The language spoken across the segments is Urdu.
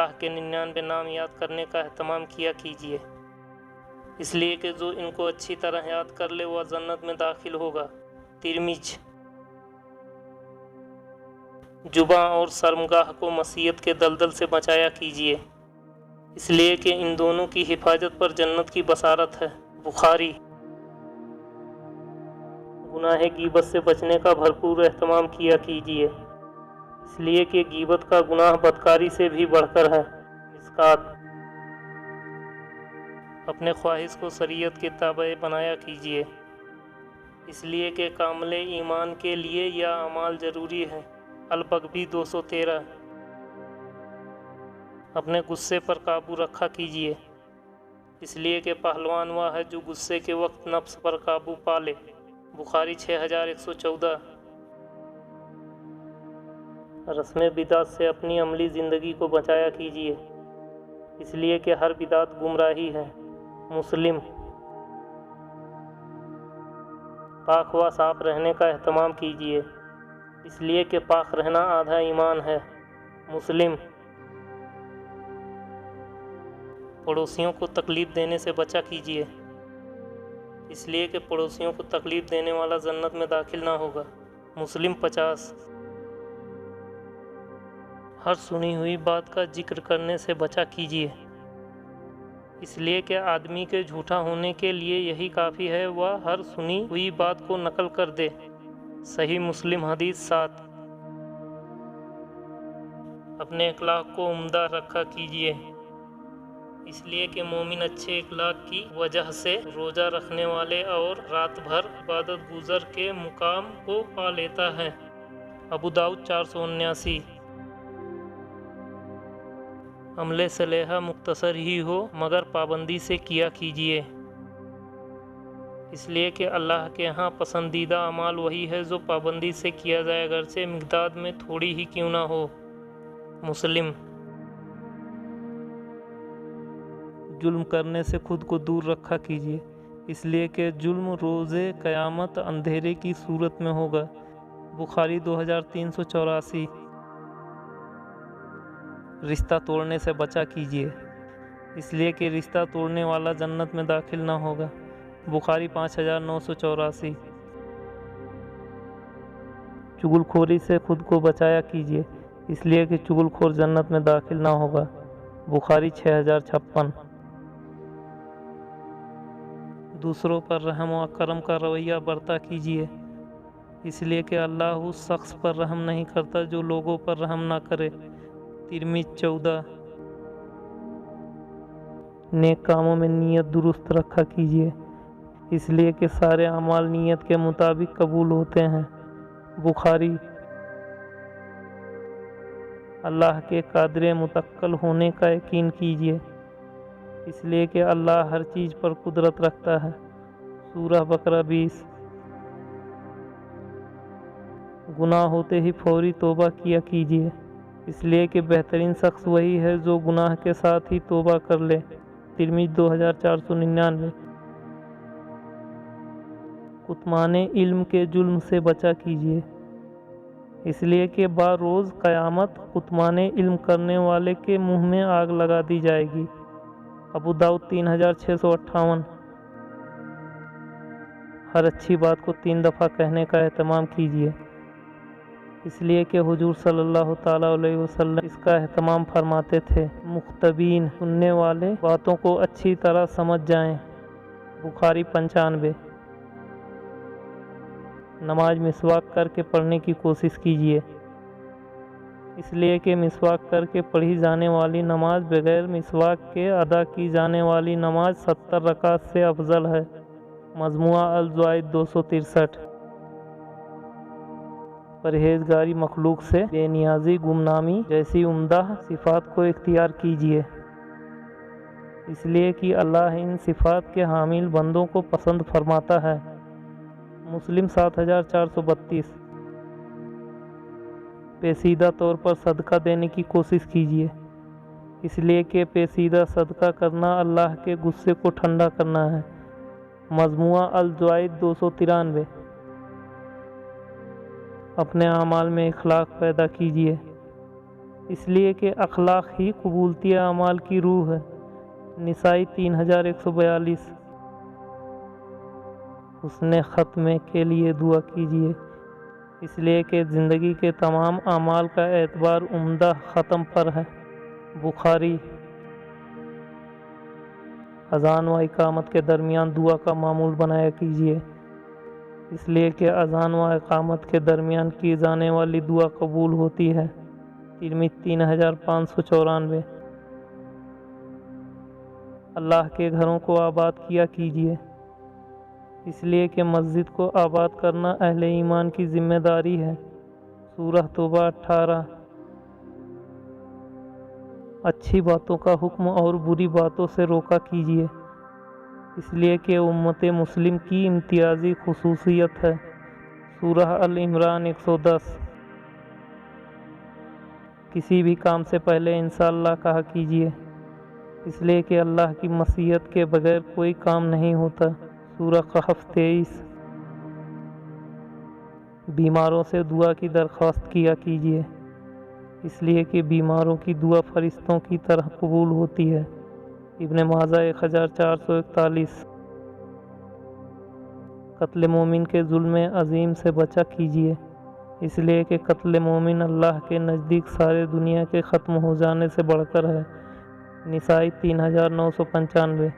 اللہ کے 99 نام یاد کرنے کا اہتمام کیا کیجیے، اس لیے کہ جو ان کو اچھی طرح یاد کر لے وہ جنت میں داخل ہوگا۔ ترمذی۔ زبان اور شرمگاہ کو معصیت کے دلدل سے بچایا کیجیے، اس لیے کہ ان دونوں کی حفاظت پر جنت کی بشارت ہے۔ بخاری۔ گناہ غیبت سے بچنے کا بھرپور اہتمام کیا کیجیے، اس لیے کہ غیبت کا گناہ بدکاری سے بھی بڑھ کر ہے۔ مشکوٰۃ۔ اپنے خواہش کو شریعت کے تابع بنایا کیجیے، اس لیے کہ کامل ایمان کے لیے یہ اعمال ضروری ہے۔ البغوی 213۔ اپنے غصے پر قابو رکھا کیجیے، اس لیے کہ پہلوان وہ ہے جو غصے کے وقت نفس پر قابو پا لے۔ بخاری 6114۔ رسم بدعت سے اپنی عملی زندگی کو بچایا کیجیے، اس لیے کہ ہر بدعت گمراہی ہے۔ مسلم۔ پاک و صاف رہنے کا اہتمام کیجیے، اس لیے کہ پاک رہنا آدھا ایمان ہے۔ مسلم۔ پڑوسیوں کو تکلیف دینے سے بچا کیجیے، اس لیے کہ پڑوسیوں کو تکلیف دینے والا جنت میں داخل نہ ہوگا۔ مسلم 50۔ ہر سنی ہوئی بات کا ذکر کرنے سے بچا کیجیے، اس لیے کہ آدمی کے جھوٹا ہونے کے لیے یہی کافی ہے وہ ہر سنی ہوئی بات کو نقل کر دے۔ صحیح مسلم حدیث 7۔ اپنے اخلاق کو عمدہ رکھا کیجیے، اس لیے کہ مومن اچھے اخلاق کی وجہ سے روزہ رکھنے والے اور رات بھر عبادت گزار کے مقام کو پا لیتا ہے۔ ابو داؤد 479۔ عمل صالحہ مختصر ہی ہو مگر پابندی سے کیا کیجیے، اس لیے کہ اللہ کے ہاں پسندیدہ اعمال وہی ہے جو پابندی سے کیا جائے اگرچہ مقدار میں تھوڑی ہی کیوں نہ ہو۔ مسلم۔ ظلم کرنے سے خود کو دور رکھا کیجیے، اس لیے کہ ظلم روز قیامت اندھیرے کی صورت میں ہوگا۔ بخاری 2384۔ رشتہ توڑنے سے بچا کیجیے، اس لیے کہ رشتہ توڑنے والا جنت میں داخل نہ ہوگا۔ بخاری 5984۔ چغل خوری سے خود کو بچایا کیجیے، اس لیے کہ چغل خور جنت میں داخل نہ ہوگا۔ بخاری 6056۔ دوسروں پر رحم و کرم کا رویہ برتا کیجیے، اس لیے کہ اللہ اس شخص پر رحم نہیں کرتا جو لوگوں پر رحم نہ کرے۔ ترمذی 14۔ نیک کاموں میں نیت درست رکھا کیجیے، اس لیے کہ سارے اعمال نیت کے مطابق قبول ہوتے ہیں۔ بخاری۔ اللہ کے قادر متکل ہونے کا یقین کیجیے، اس لیے کہ اللہ ہر چیز پر قدرت رکھتا ہے۔ سورہ بقرہ 20۔ گناہ ہوتے ہی فوری توبہ کیا کیجیے، اس لیے کہ بہترین شخص وہی ہے جو گناہ کے ساتھ ہی توبہ کر لے۔ ترمذی 2499۔ کتمان علم کے ظلم سے بچا کیجیے، اس لیے کہ باروز قیامت کتمان علم کرنے والے کے منہ میں آگ لگا دی جائے گی۔ ابو داؤد 3658۔ ہر اچھی بات کو 3 دفعہ کہنے کا اہتمام کیجیے، اس لیے کہ حضور صلی اللہ تعالیٰ علیہ وسلم اس کا اہتمام فرماتے تھے۔ مخاطبین سننے والے باتوں کو اچھی طرح سمجھ جائیں۔ بخاری 95۔ نماز مسواک کر کے پڑھنے کی کوشش کیجیے، اس لیے کہ مسواک کر کے پڑھی جانے والی نماز بغیر مسواک کے ادا کی جانے والی نماز 70 رکعت سے افضل ہے۔ مجموعہ الزوائد 263۔ پرہیزگاری مخلوق سے بے نیازی گمنامی جیسی عمدہ صفات کو اختیار کیجیے، اس لیے کہ اللہ ان صفات کے حامل بندوں کو پسند فرماتا ہے۔ مسلم 7432۔ پیچیدہ طور پر صدقہ دینے کی کوشش کیجیے، اس لیے کہ پیچیدہ صدقہ کرنا اللہ کے غصے کو ٹھنڈا کرنا ہے۔ مجموعہ الزوائد 293۔ اپنے اعمال میں اخلاق پیدا کیجیے، اس لیے کہ اخلاق ہی قبولتی اعمال کی روح ہے۔ نسائی 3142۔ حسن ختمے کے لیے دعا کیجیے، اس لیے کہ زندگی کے تمام اعمال کا اعتبار عمدہ ختم پر ہے۔ بخاری۔ اذان و اقامت کے درمیان دعا کا معمول بنایا کیجیے، اس لیے کہ اذان و اقامت کے درمیان کی جانے والی دعا قبول ہوتی ہے۔ ترمذی 3594۔ اللہ کے گھروں کو آباد کیا کیجیے، اس لیے کہ مسجد کو آباد کرنا اہل ایمان کی ذمہ داری ہے۔ سورہ توبہ 18۔ اچھی باتوں کا حکم اور بری باتوں سے روکا کیجیے، اس لیے کہ امت مسلم کی امتیازی خصوصیت ہے۔ سورہ ال عمران 110۔ کسی بھی کام سے پہلے انشاءاللہ کہا کیجیے، اس لیے کہ اللہ کی مشیت کے بغیر کوئی کام نہیں ہوتا۔ سورہ کہف 23۔ بیماروں سے دعا کی درخواست کیا کیجیے، اس لیے کہ بیماروں کی دعا فرشتوں کی طرح قبول ہوتی ہے۔ ابن ماجہ 1441۔ قتل مومن کے ظلم عظیم سے بچا کیجیے، اس لیے کہ قتل مومن اللہ کے نزدیک سارے دنیا کے ختم ہو جانے سے بڑھ کر ہے۔ نسائی 3995۔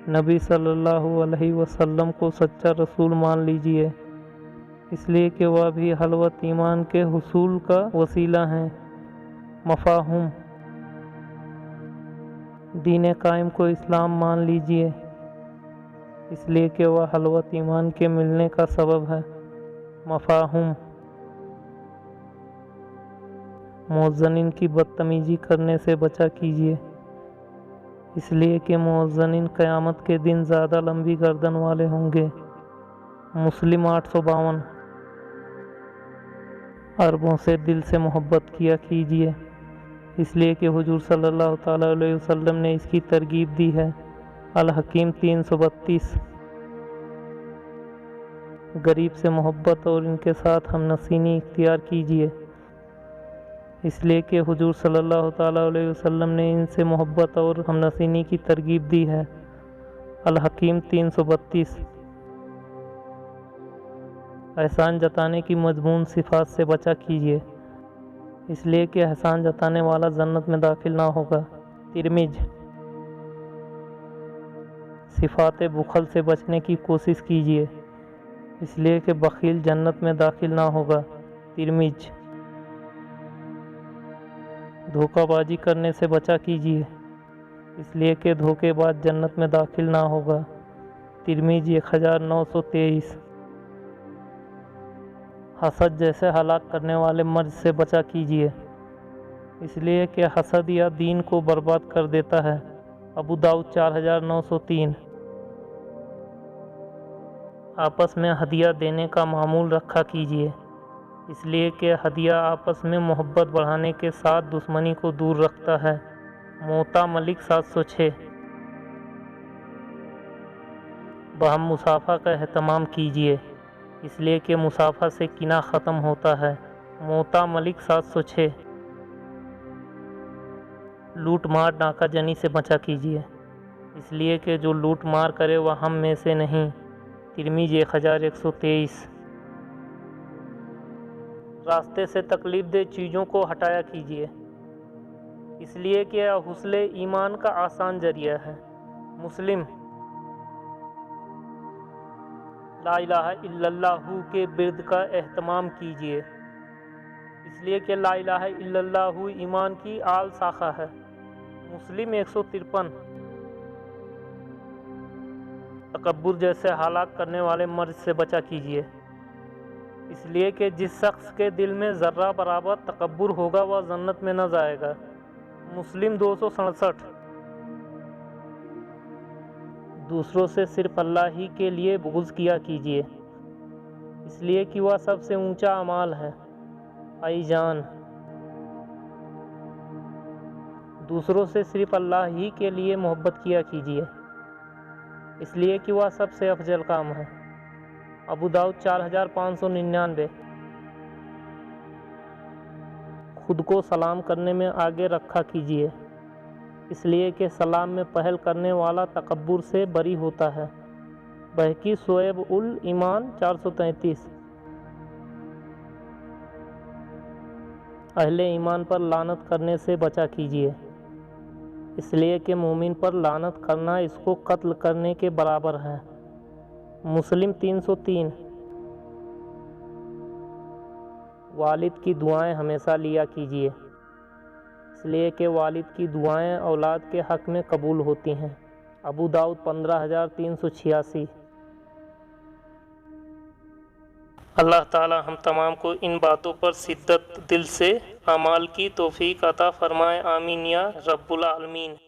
نبی صلی اللہ علیہ وسلم کو سچا رسول مان لیجیے، اس لیے کہ وہ بھی حلاوت ایمان کے حصول کا وسیلہ ہیں۔ مفاہیم۔ دین قائم کو اسلام مان لیجیے، اس لیے کہ وہ حلاوت ایمان کے ملنے کا سبب ہے۔ مفاہیم۔ مؤذنین کی بدتمیزی کرنے سے بچا کیجیے، اس لیے کہ مؤذنین قیامت کے دن زیادہ لمبی گردن والے ہوں گے۔ مسلم 852۔ عربوں سے دل سے محبت کیا کیجیے، اس لیے کہ حضور صلی اللہ تعالیٰ علیہ وسلم نے اس کی ترغیب دی ہے۔ الحکیم 332۔ غریب سے محبت اور ان کے ساتھ ہم نشینی اختیار کیجیے، اس لیے کہ حضور صلی اللہ تعالیٰ علیہ وسلم نے ان سے محبت اور ہم نشینی کی ترغیب دی ہے۔ الحکیم 332۔ احسان جتانے کی مذموم صفات سے بچا کیجیے، اس لیے کہ احسان جتانے والا جنت میں داخل نہ ہوگا۔ ترمذی۔ صفات بخل سے بچنے کی کوشش کیجیے، اس لیے کہ بخیل جنت میں داخل نہ ہوگا۔ ترمذی۔ دھوکہ بازی کرنے سے بچا کیجیے، اس لیے کہ دھوکے باز جنت میں داخل نہ ہوگا۔ ترمذی 1923۔ حسد جیسے ہلاک کرنے والے مرض سے بچا کیجیے، اس لیے کہ حسد یا دین کو برباد کر دیتا ہے۔ ابو داؤد 4903۔ آپس میں ہدیہ دینے کا معمول رکھا کیجیے، اس لیے کہ ہدیہ آپس میں محبت بڑھانے کے ساتھ دشمنی کو دور رکھتا ہے۔ موطا ملک 706۔ باہم مصافحہ کا اہتمام کیجیے، اس لیے کہ مصافحہ سے کینہ ختم ہوتا ہے۔ موطا ملک 706۔ لوٹ مار ڈاکہ جنی سے بچا کیجیے، اس لیے کہ جو لوٹ مار کرے وہ ہم میں سے نہیں۔ ترمذی 1123۔ راستے سے تکلیف دہ چیزوں کو ہٹایا کیجیے، اس لیے کہ حصول ایمان کا آسان ذریعہ ہے۔ مسلم۔ لا الہ الا اللہ کے ورد کا اہتمام کیجیے، اس لیے کہ لا الہ الا اللہ ایمان کی اعلیٰ شاخہ ہے۔ مسلم 153۔ تکبر جیسے ہلاک کرنے والے مرض سے بچا کیجیے، اس لیے کہ جس شخص کے دل میں ذرہ برابر تکبر ہوگا وہ جنت میں نہ جائے گا۔ مسلم 267۔ دوسروں سے صرف اللہ ہی کے لیے بغض کیا کیجیے، اس لیے کہ وہ سب سے اونچا اعمال ہے۔ بھائی جان، دوسروں سے صرف اللہ ہی کے لیے محبت کیا کیجیے، اس لیے کہ وہ سب سے افضل کام ہے۔ ابو داؤد 4599۔ خود کو سلام کرنے میں آگے رکھا کیجیے، اس لیے کہ سلام میں پہل کرنے والا تکبر سے بری ہوتا ہے۔ بہقی شعب الایمان 433۔ اہل ایمان پر لعنت کرنے سے بچا کیجیے، اس لیے کہ مومن پر لعنت کرنا اس کو قتل کرنے کے برابر ہے۔ مسلم 303۔ والد کی دعائیں ہمیشہ لیا کیجیے، اس لیے کہ والد کی دعائیں اولاد کے حق میں قبول ہوتی ہیں۔ ابو داؤد 15386۔ اللہ تعالی ہم تمام کو ان باتوں پر شدت دل سے اعمال کی توفیق عطا فرمائے، آمین یا رب العالمین۔